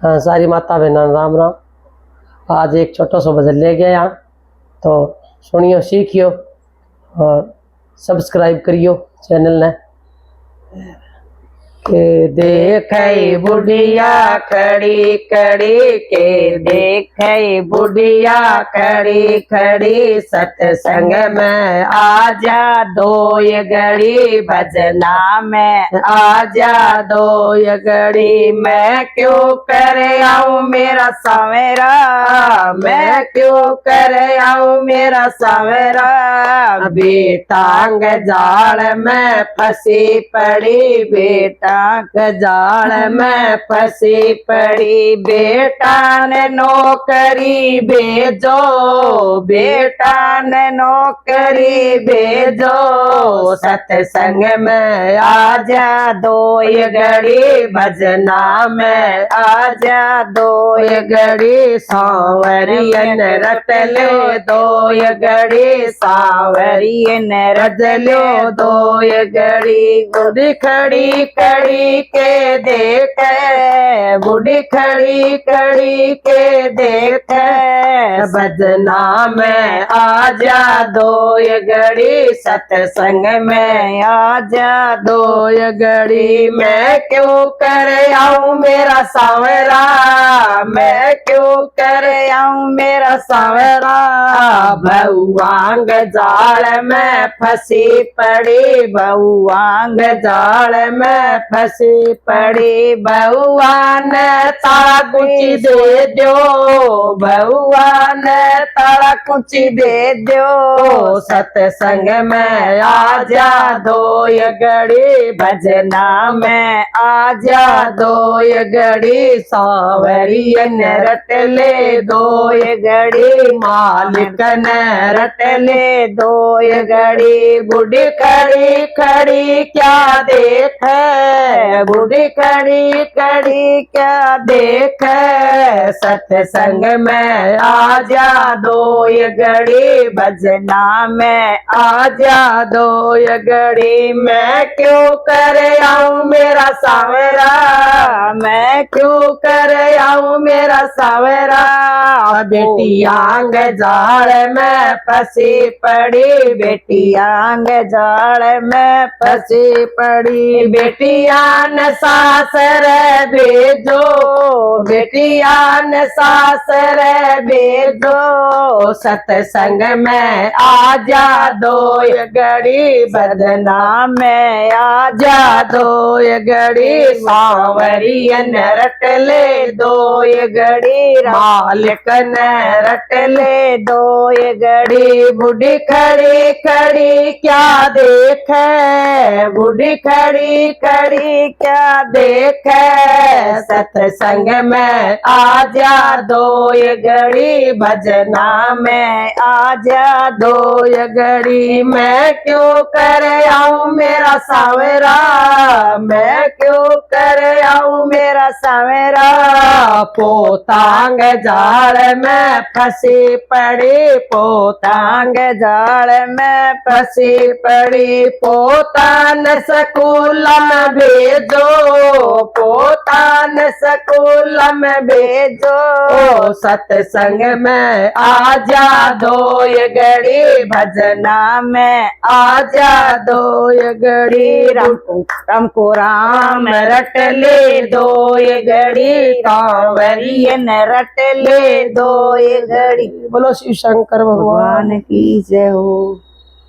हाँ, सारी माता बहना राम राम। आज एक छोटा सा भजन ले गया यहाँ, तो सुनियो सीखियो और सब्सक्राइब करियो चैनल ने। के देखे बुढ़िया खड़ी खड़ी, के देखे बुढ़िया खड़ी खड़ी, सत्संग में आजा दो ये घड़ी, भजना में आजा दो ये घड़ी। मैं क्यों कर आऊं मेरा सवेरा, मैं क्यों कर आऊं मेरा सवेरा, बेटांग जाल में फंसी पड़ी, बेटा जाल में फंसी पड़ी। बेटा ने नौकरी भेजो, बेटा ने नौकरी भेजो, सत्संग में आजा दो ये घड़ी, भजना में आजा दो ये घड़ी। सांवरियन रट ले दो ये घड़ी, सांवरियन रट ले दो ये घड़ी। बुढ़ी खड़ी खड़ी के देखे, बुढ़ी खड़ी खड़ी के देखे, भजना में आजा दो ये घड़ी, सत्संग में आजा दो ये घड़ी। मैं क्यों कर आऊं मेरा सांवरा, मैं क्यों कर आऊं मेरा सांवरा, बहुआंग जाल में फंसी पड़ी, बहुआंग जाल में फंसी पड़ी। बहुआ ने ताला कुची दे दो, बहुआ ने ताला कुची दे दो, सत्संग में आजा दो ये घड़ी, भजना में आजा दो ये घड़ी। सांवरियन रट ले दो ये घड़ी, मालिक ने रट ले दो ये घड़ी। बुढ़ी खड़ी खड़ी क्या देखे, बुढ़ी खड़ी खड़ी क्या देखे, सत्संग में आजा दो ये घड़ी, भजना में आजा दो ये घड़ी। मैं क्यों कर आऊं मेरा सांवरा, मैं क्यों कर आऊं मेरा सांवरा, बेटियांग जाल में फंसी पड़ी, बेटियांग जाल में फंसी पड़ी। बेटियान सासर भेजो, बेटियान सासर भेजो, सत्संग में आजा दो ये घड़ी, भजना में आजा दो ये घड़ी। सांवरियन रट ले दो ये घड़ी, मालिक ने रट ले दो ये घड़ी। बुढ़ी खड़ी खड़ी क्या देखे, बुढ़ी खड़ी खड़ी क्या देखे, सत्संग में आजा दो ये घड़ी, भजना में आजा दो ये घड़ी। मैं क्यों कर आऊं मेरा सांवरा, मैं क्यों कर आऊं मेरा सांवरा, पोतांग जाल में फंसी पड़ी, पोतांग जाल में फंसी पड़ी। पोतान स्कूल में भेजो, पोतान स्कूल में भेजो, सत्संग में आजा दो ये घड़ी, भजना में आजा दो ये घड़ी। राम को राम रट ले दो ये घड़ी, सांवरियन रट ले दो ये घड़ी। बोलो शिव शंकर भगवान की जय हो।